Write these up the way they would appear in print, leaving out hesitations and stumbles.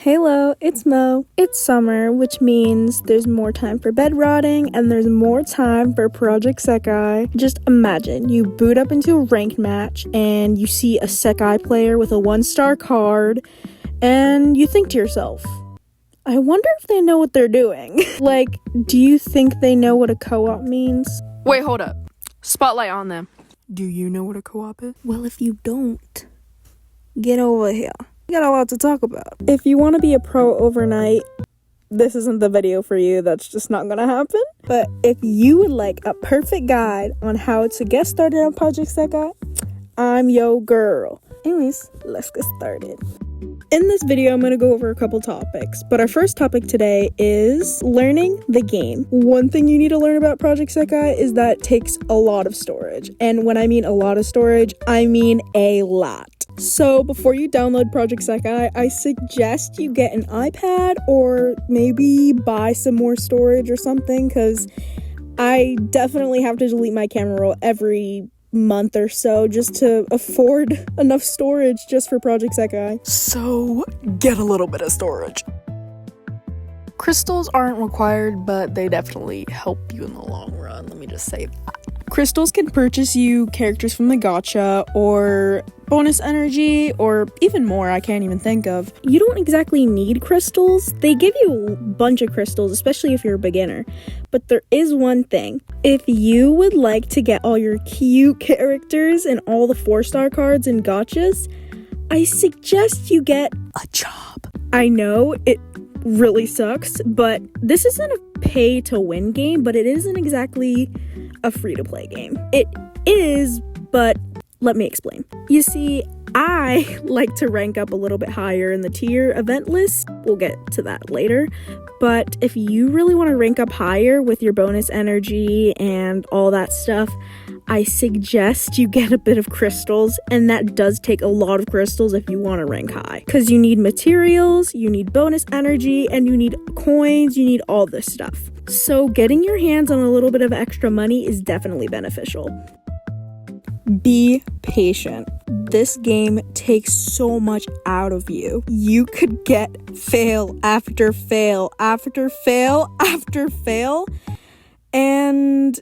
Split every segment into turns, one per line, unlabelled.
Heylo, it's Mo. It's summer, which means there's more time for bed rotting and there's more time for Project Sekai. Just imagine, you boot up into a ranked match and you see a Sekai player with a 1-star card and you think to yourself, I wonder if they know what they're doing. Like, do you think they know what a co-op means?
Wait, hold up. Spotlight on them. Do you know what a co-op is?
Well, if you don't, get over here. We got a lot to talk about. If you want to be a pro overnight, this isn't the video for you. That's just not gonna happen. But if you would like a perfect guide on how to get started on Project Sekai, I'm your girl. Anyways, let's get started. In this video, I'm going to go over a couple topics, but our first topic today is learning the game. One thing you need to learn about Project Sekai is that it takes a lot of storage. And when I mean a lot of storage, I mean a lot. So before you download Project Sekai, I suggest you get an iPad or maybe buy some more storage or something, because I definitely have to delete my camera roll every month or so just to afford enough storage just for Project Sekai.
So, get a little bit of storage. Crystals aren't required, but they definitely help you in the long run. Let me just say that.
Crystals can purchase you characters from the gacha, or bonus energy, or even more I can't even think of. You don't exactly need crystals. They give you a bunch of crystals, especially if you're a beginner. But there is one thing. If you would like to get all your cute characters and all the 4-star cards and gachas, I suggest you get
A job.
I know, it really sucks, but this isn't a pay-to-win game, but it isn't exactly a free-to-play game. It is, but let me explain. You see, I like to rank up a little bit higher in the tier event list. We'll get to that later. But if you really want to rank up higher with your bonus energy and all that stuff, I suggest you get a bit of crystals, and that does take a lot of crystals if you want to rank high. Because you need materials, you need bonus energy, and you need coins, you need all this stuff. So getting your hands on a little bit of extra money is definitely beneficial. Be patient. This game takes so much out of you. You could get fail after fail after fail after fail and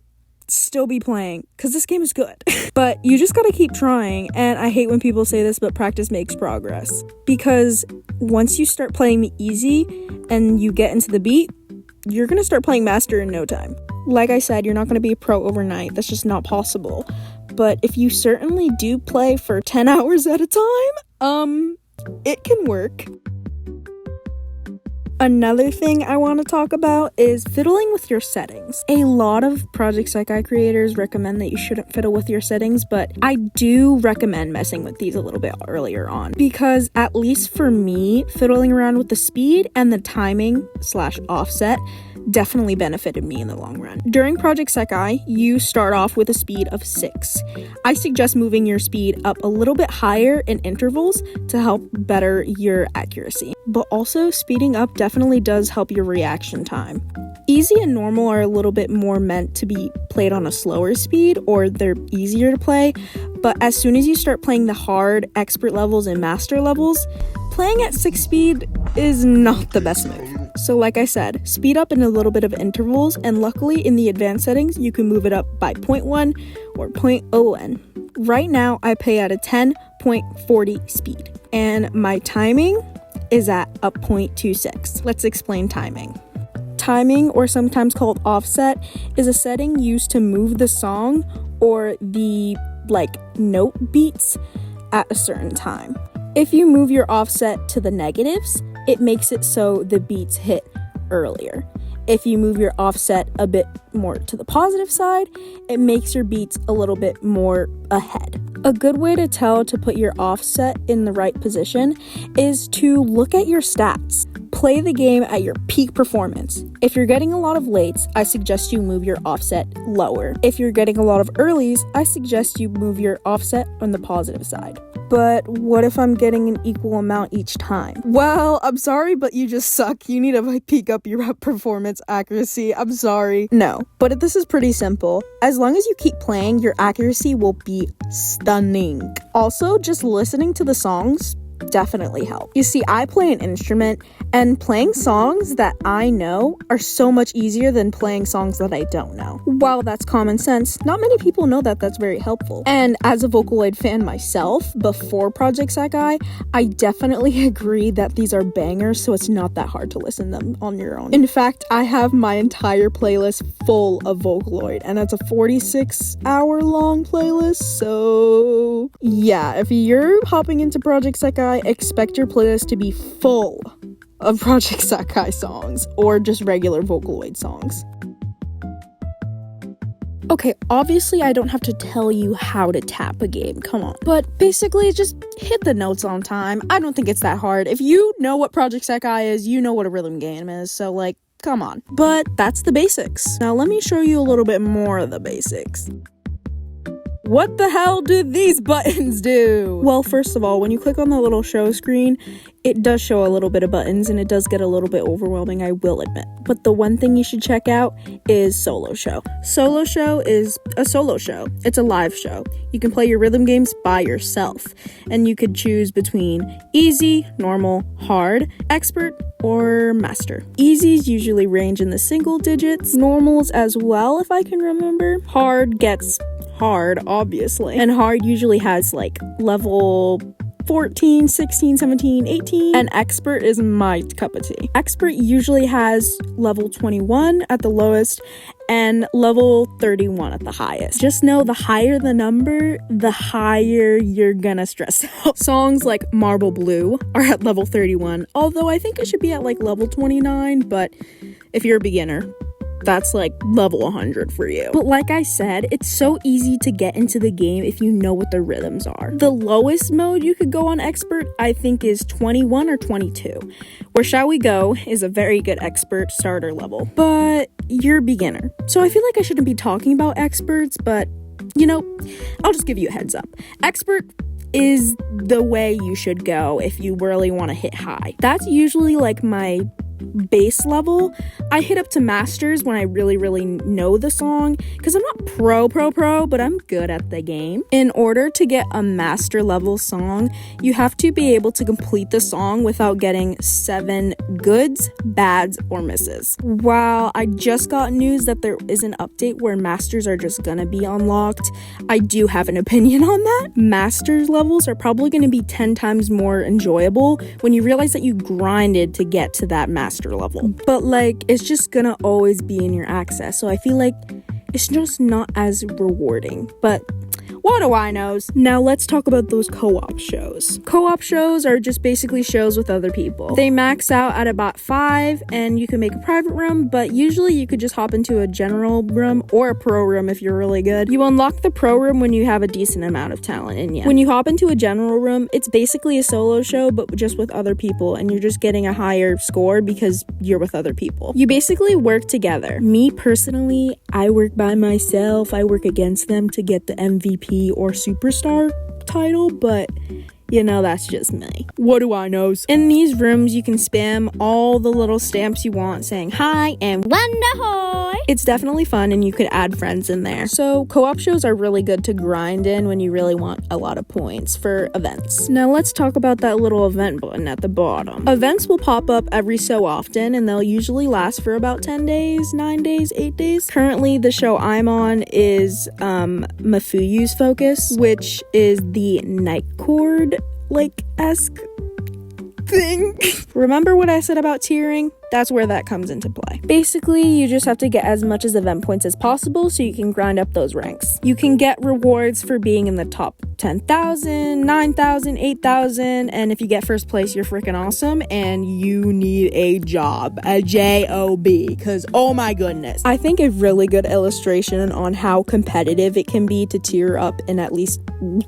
still be playing, because this game is good. But you just gotta keep trying, and I hate when people say this, but practice makes progress. Because once you start playing the easy and you get into the beat, you're gonna start playing master in no time. Like I said, you're not gonna be a pro overnight. That's just not possible. But if you certainly do play for 10 hours at a time, it can work. Another thing I want to talk about is fiddling with your settings. A lot of Project Sekai creators recommend that you shouldn't fiddle with your settings, but I do recommend messing with these a little bit earlier on, because at least for me, fiddling around with the speed and the timing / offset definitely benefited me in the long run. During Project Sekai, you start off with a speed of 6. I suggest moving your speed up a little bit higher in intervals to help better your accuracy. But also, speeding up definitely does help your reaction time. Easy and normal are a little bit more meant to be played on a slower speed, or they're easier to play, but as soon as you start playing the hard, expert levels and master levels, playing at 6 speed is not the best move. So like I said, speed up in a little bit of intervals, and luckily in the advanced settings, you can move it up by 0.1 or 0.01. Right now, I play at a 10.40 speed, and my timing is at a 0.26. Let's explain timing. Timing, or sometimes called offset, is a setting used to move the song or the note beats at a certain time. If you move your offset to the negatives, it makes it so the beats hit earlier. If you move your offset a bit more to the positive side, it makes your beats a little bit more ahead. A good way to tell to put your offset in the right position is to look at your stats. Play the game at your peak performance. If you're getting a lot of lates, I suggest you move your offset lower. If you're getting a lot of earlies, I suggest you move your offset on the positive side. But what if I'm getting an equal amount each time? Well, I'm sorry, but you just suck. You need to peak up your performance accuracy. I'm sorry. No, but this is pretty simple. As long as you keep playing, your accuracy will be stunning. Also, just listening to the songs definitely help. You see, I play an instrument, and playing songs that I know are so much easier than playing songs that I don't know. While that's common sense, not many people know that that's very helpful. And as a Vocaloid fan myself, before Project Sekai, I definitely agree that these are bangers, so it's not that hard to listen to them on your own. In fact, I have my entire playlist full of Vocaloid, and it's a 46-hour long playlist, so yeah, if you're hopping into Project Sekai, expect your playlist to be full of Project Sekai songs, or just regular Vocaloid songs. Okay, obviously I don't have to tell you how to tap a game, come on. But basically, just hit the notes on time. I don't think it's that hard. If you know what Project Sekai is, you know what a rhythm game is, so like, come on. But that's the basics. Now let me show you a little bit more of the basics. What the hell do these buttons do? Well, first of all, when you click on the little show screen, it does show a little bit of buttons, and it does get a little bit overwhelming, I will admit. But the one thing you should check out is Solo Show. Solo Show is a solo show. It's a live show. You can play your rhythm games by yourself, and you could choose between easy, normal, hard, expert, or master. Easies usually range in the single digits, normals as well, if I can remember. Hard gets hard, obviously. And hard usually has like level 14, 16, 17, 18, and expert is my cup of tea. Expert usually has level 21 at the lowest and level 31 at the highest. Just know the higher the number, the higher you're gonna stress out. Songs like Marble Blue are at level 31, although I think it should be at like level 29, but if you're a beginner, that's like level 100 for you. But like I said, it's so easy to get into the game if you know what the rhythms are. The lowest mode you could go on expert, I think, is 21 or 22. Where Shall We Go is a very good expert starter level, but you're beginner. So I feel like I shouldn't be talking about experts, but you know, I'll just give you a heads up. Expert is the way you should go if you really want to hit high. That's usually like my base level. I hit up to masters when I really know the song, because I'm not pro, but I'm good at the game. In order to get a master level song, you have to be able to complete the song without getting 7 goods, bads, or misses. While I just got news that there is an update where masters are just gonna be unlocked, I do have an opinion on that. Masters levels are probably gonna be 10 times more enjoyable when you realize that you grinded to get to that master level. But like, it's just gonna always be in your access, so I feel like it's just not as rewarding. But what do I know? Now let's talk about those co-op shows. Co-op shows are just basically shows with other people. They max out at about 5, and you can make a private room, but usually you could just hop into a general room or a pro room if you're really good. You unlock the pro room when you have a decent amount of talent in you. When you hop into a general room, it's basically a solo show, but just with other people, and you're just getting a higher score because you're with other people. You basically work together. Me personally, I work by myself. I work against them to get the MVP or superstar title, but you know, that's just me. What do I know? In these rooms, you can spam all the little stamps you want saying hi and wonderhoy. It's definitely fun, and you could add friends in there. So co-op shows are really good to grind in when you really want a lot of points for events. Now let's talk about that little event button at the bottom. Events will pop up every so often, and they'll usually last for about 10 days, 9 days, 8 days. Currently, the show I'm on is Mafuyu's Focus, which is the night chord esque thing. Remember what I said about tiering? That's where that comes into play. Basically, you just have to get as much as event points as possible so you can grind up those ranks. You can get rewards for being in the top 10,000, 9,000, 8,000, and if you get first place, you're freaking awesome, and you need a job, a J-O-B, because oh my goodness. I think a really good illustration on how competitive it can be to tier up in at least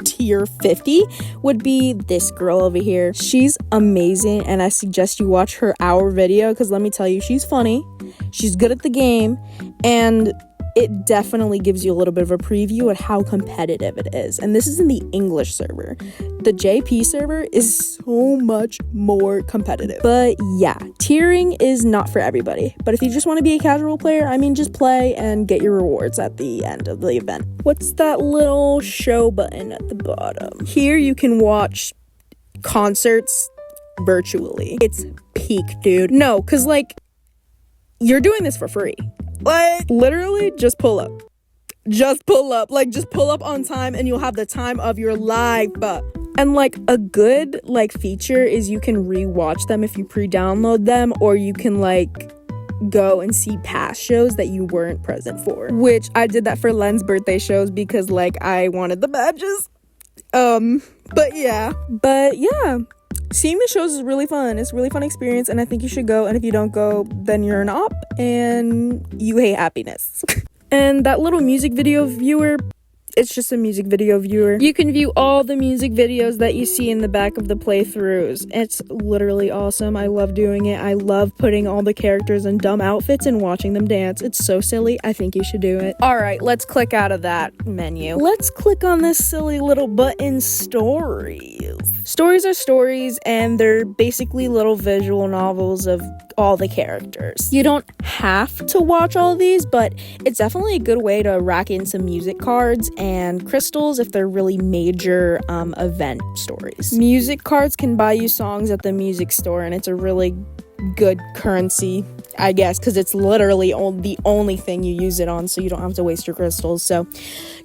tier 50 would be this girl over here. She's amazing, and I suggest you watch her hour video, because let me tell you, she's funny, she's good at the game, and it definitely gives you a little bit of a preview at how competitive it is. And this is in the English server. The JP server is so much more competitive. But yeah, tiering is not for everybody. But if you just want to be a casual player, I mean, just play and get your rewards at the end of the event. What's that little show button at the bottom? Here you can watch concerts virtually. It's peak, dude. No, because, like, you're doing this for free. Like, literally, just pull up. Just pull up. Like, just pull up on time and you'll have the time of your life. And, like, a good, like, feature is you can rewatch them if you pre-download them, or you can, like, go and see past shows that you weren't present for. Which I did that for Len's birthday shows because, like, I wanted the badges. But yeah. Seeing the shows is really fun. It's a really fun experience, and I think you should go. And if you don't go, then you're an op and you hate happiness. And that little music video viewer, it's just a music video viewer. You can view all the music videos that you see in the back of the playthroughs. It's literally awesome. I love doing it. I love putting all the characters in dumb outfits and watching them dance. It's so silly. I think you should do it. All right, let's click out of that menu. Let's click on this silly little button, stories. Stories are stories, and they're basically little visual novels of all the characters. You don't have to watch all these, but it's definitely a good way to rack in some music cards and crystals if they're really major event stories. Music cards can buy you songs at the music store, and it's a really good currency, I guess, because it's literally the only thing you use it on, so you don't have to waste your crystals. So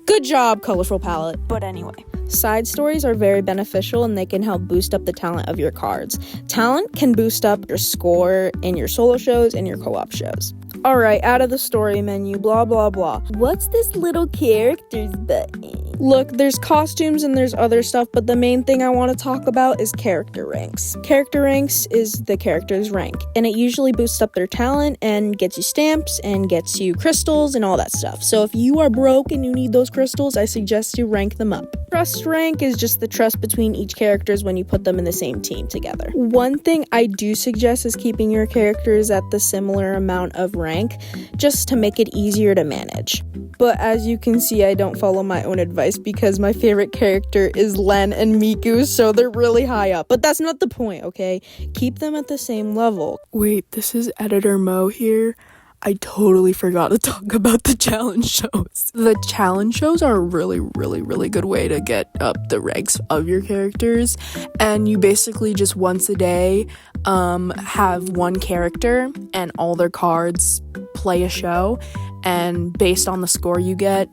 good job, Colorful Palette. But anyway, side stories are very beneficial, and they can help boost up the talent of your cards. Talent can boost up your score in your solo shows and your co-op shows. Alright, out of the story menu, blah blah blah. What's this little characters button? Look, there's costumes and there's other stuff, but the main thing I want to talk about is character ranks. Character ranks is the character's rank, and it usually boosts up their talent and gets you stamps and gets you crystals and all that stuff. So if you are broke and you need those crystals, I suggest you rank them up. Trust rank is just the trust between each characters when you put them in the same team together. One thing I do suggest is keeping your characters at the similar amount of rank, just to make it easier to manage. But as you can see, I don't follow my own advice because my favorite character is Len and Miku, so they're really high up. But that's not the point, okay? Keep them at the same level.
Wait, this is Editor Mo here. I totally forgot to talk about the challenge shows. The challenge shows are a really, really, really good way to get up the ranks of your characters. And you basically just once a day have one character and all their cards play a show. And based on the score you get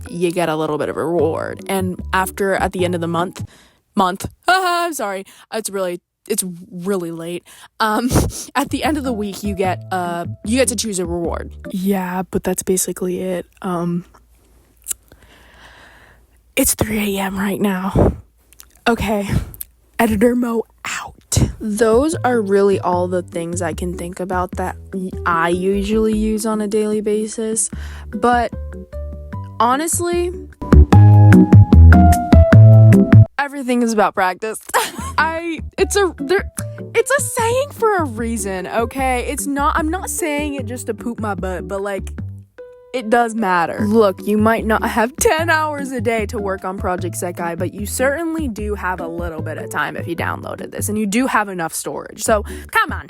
a little bit of a reward. And at the end of the month, I'm sorry, it's really late. At the end of the week, you get to choose a reward. Yeah, but that's basically it. It's 3 a.m. right now. Okay, Editor Mo out. Those are really all the things I can think about that I usually use on a daily basis. But honestly, everything is about practice. It's a saying for a reason, okay? I'm not saying it just to poop my butt, but like, it does matter. Look, you might not have 10 hours a day to work on Project Sekai, but you certainly do have a little bit of time if you downloaded this, and you do have enough storage. So, come on.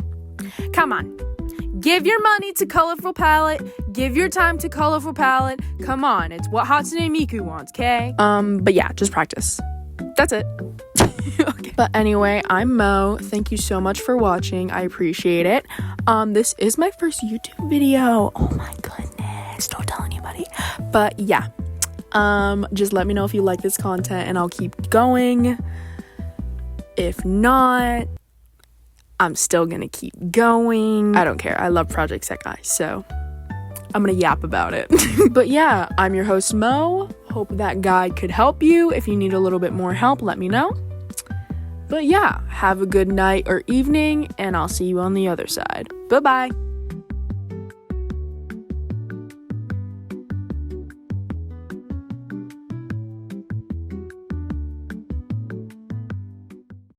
Give your money to Colorful Palette. Give your time to Colorful Palette. Come on, it's what Hatsune Miku wants, okay? But yeah, just practice. That's it. Okay. But anyway, I'm Mo. Thank you so much for watching. I appreciate it. This is my first YouTube video. Oh my goodness. Don't tell anybody. But yeah. Just let me know if you like this content and I'll keep going. If not, I'm still gonna keep going. I don't care. I love Project Sekai, so I'm gonna yap about it. But yeah, I'm your host, Mo. Hope that guide could help you. If you need a little bit more help, let me know. But yeah, have a good night or evening, and I'll see you on the other side. Bye-bye.